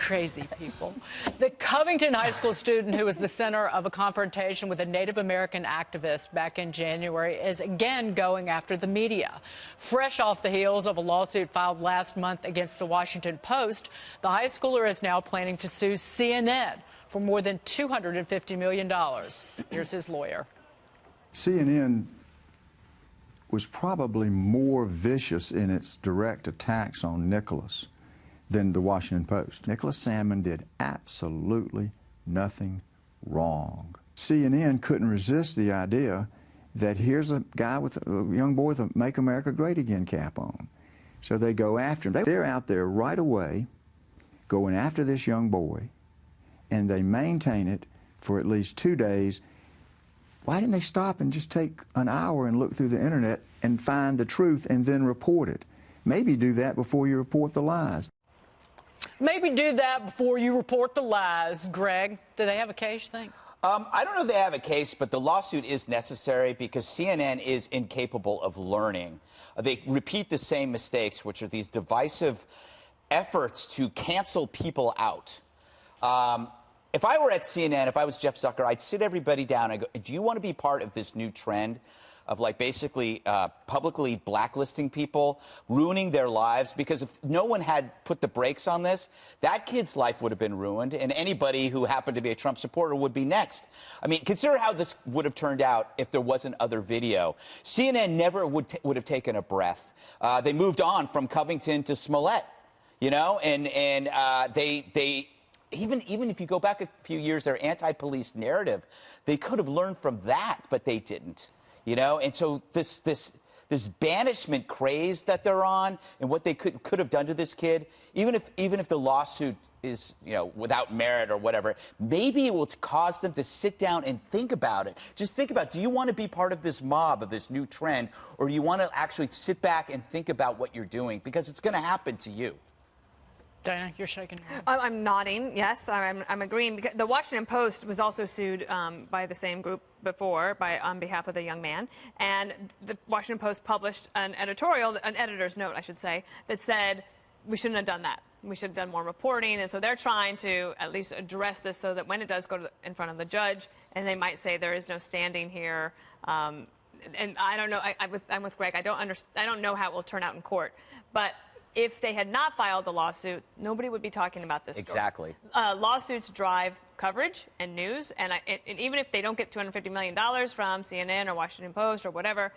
Crazy people. The Covington High School student who was the center of a confrontation with a Native American activist back in January is again going after the media. Fresh off the heels of a lawsuit filed last month against the Washington Post, the high schooler is now planning to sue CNN for more than $250 million. Here's his lawyer. CNN was probably more vicious in its direct attacks on Nicholas than the Washington Post. Nicholas Salmon did absolutely nothing wrong. CNN couldn't resist the idea that here's a guy with a young boy with a Make America Great Again cap on. So they go after him. They're out there right away going after this young boy, and they maintain it for at least 2 days. Why didn't they stop and just take an hour and look through the internet and find the truth and then report it? Maybe do that before you report the lies. Maybe do that before you report the lies. Greg, do they have a case, you think? I don't know if they have a case, but the lawsuit is necessary because CNN is incapable of learning. They repeat the same mistakes, which are these divisive efforts to cancel people out. If I were at CNN, if I was Jeff Zucker, I'd sit everybody down and go, do you want to be part of this new trend of, like, basically publicly blacklisting people, ruining their lives? Because if no one had put the brakes on this, that kid's life would have been ruined, and anybody who happened to be a Trump supporter would be next. I mean, consider how this would have turned out if there wasn't other video. CNN never would have taken a breath. They moved on from Covington to Smollett, you know, and they even if you go back a few years, their anti-police narrative, they could have learned from that, but they didn't. You know, and so this banishment craze that they're on, and what they could have done to this kid, even if the lawsuit is, you know, without merit or whatever, maybe it will cause them to sit down and think about it. Just think about, do you want to be part of this mob, of this new trend, or do you want to actually sit back and think about what you're doing? Because it's going to happen to you. Diana, you're shaking your head. I'm nodding. Yes, I'm agreeing. The Washington Post was also sued by the same group before, on behalf of the young man. And the Washington Post published an editorial, an editor's note, I should say, that said we shouldn't have done that. We should have done more reporting. And so they're trying to at least address this so that when it does go in front of the judge, and they might say there is no standing here. And I don't know. I'm with Greg. I don't know how it will turn out in court, but if they had not filed the lawsuit, nobody would be talking about this story. Exactly. Lawsuits drive coverage and news, and even if they don't get $250 million from CNN or Washington Post or whatever,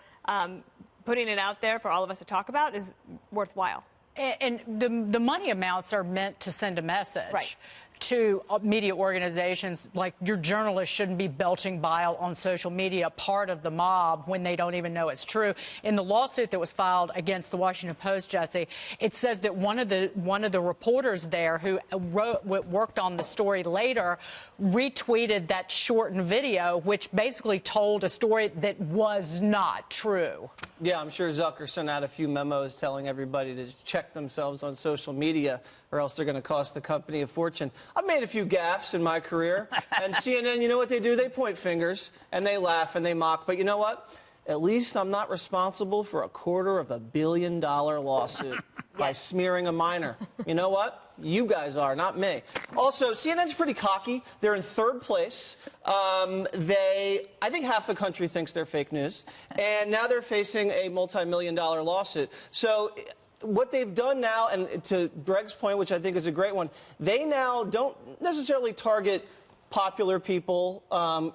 putting it out there for all of us to talk about is worthwhile. And the money amounts are meant to send a message to media organizations, like your journalists shouldn't be belching bile on social media, part of the mob, when they don't even know it's true. In the lawsuit that was filed against the Washington Post, Jesse, it says that one of the reporters there who worked on the story later retweeted that shortened video, which basically told a story that was not true. Yeah, I'm sure Zucker sent out a few memos telling everybody to check themselves on social media, or else they're going to cost the company a fortune. I've made a few gaffes in my career, and CNN, you know what they do? They point fingers, and they laugh, and they mock. But you know what? At least I'm not responsible for $250 million lawsuit by smearing a minor. You know what? You guys are, not me. Also, CNN's pretty cocky. They're in third place. I think half the country thinks they're fake news. And now they're facing a multi-million-dollar lawsuit. So what they've done now, and to Greg's point, which I think is a great one, they now don't necessarily target popular people,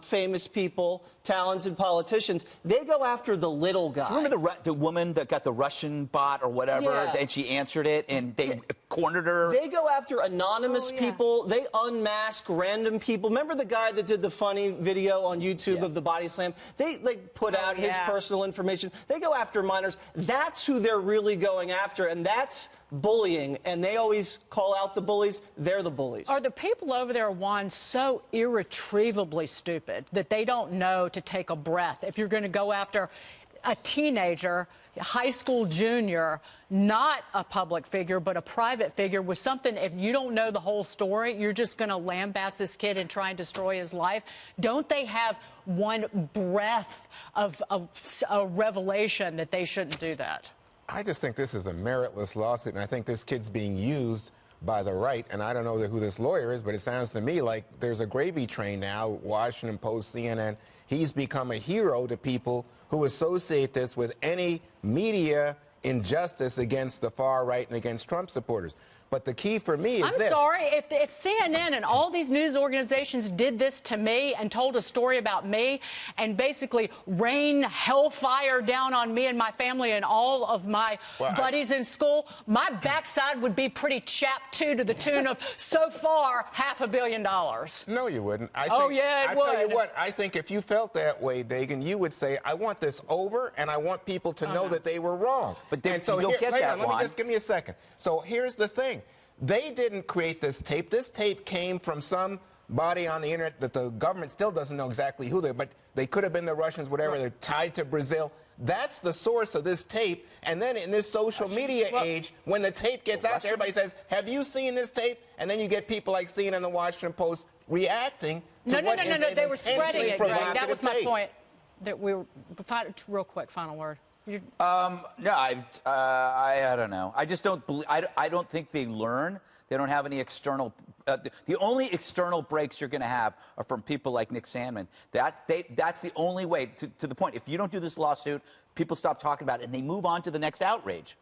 famous people, talented politicians. They go after the little guy. Do you remember the woman that got the Russian bot or whatever, and she answered it, and they cornered her? They go after anonymous people. They unmask random people. Remember the guy that did the funny video on YouTube of the body slam? They put out his personal information. They go after minors. That's who they're really going after, and that's bullying. And they always call out the bullies. They're the bullies. Are the people over there, Juan, so irretrievably stupid that they don't know to take a breath? If you're going to go after a teenager, high school junior, not a public figure, but a private figure with something, if you don't know the whole story, you're just going to lambaste this kid and try and destroy his life. Don't they have one breath of a revelation that they shouldn't do that? I just think this is a meritless lawsuit, and I think this kid's being used by the right, and I don't know who this lawyer is, but it sounds to me like there's a gravy train now, Washington Post, CNN. He's become a hero to people who associate this with any media injustice against the far right and against Trump supporters. But the key for me is this. I'm sorry, if CNN and all these news organizations did this to me and told a story about me and basically rained hellfire down on me and my family and all of my buddies in school, my backside would be pretty chapped, too, to the tune of, so far, $500 million. No, you wouldn't. I Oh, think, yeah, it would. I tell you what, I think if you felt that way, Dagan, you would say, I want this over, and I want people to know that they were wrong. But then so you'll get that, let me just give me a second. So here's the thing. They didn't create this tape. This tape came from somebody on the internet that the government still doesn't know exactly who they are, but they could have been the Russians, whatever. They're tied to Brazil. That's the source of this tape. And then in this social media age, when the tape gets out there, everybody says, have you seen this tape? And then you get people like CNN and the Washington Post reacting to No, they were spreading it, Greg. That was my point. That we were, real quick, final word. No, I don't know. I just don't believe. I don't think they learn. They don't have any external. The only external breaks you're going to have are from people like Nick Sandmann. That's the only way. To the point. If you don't do this lawsuit, people stop talking about it and they move on to the next outrage.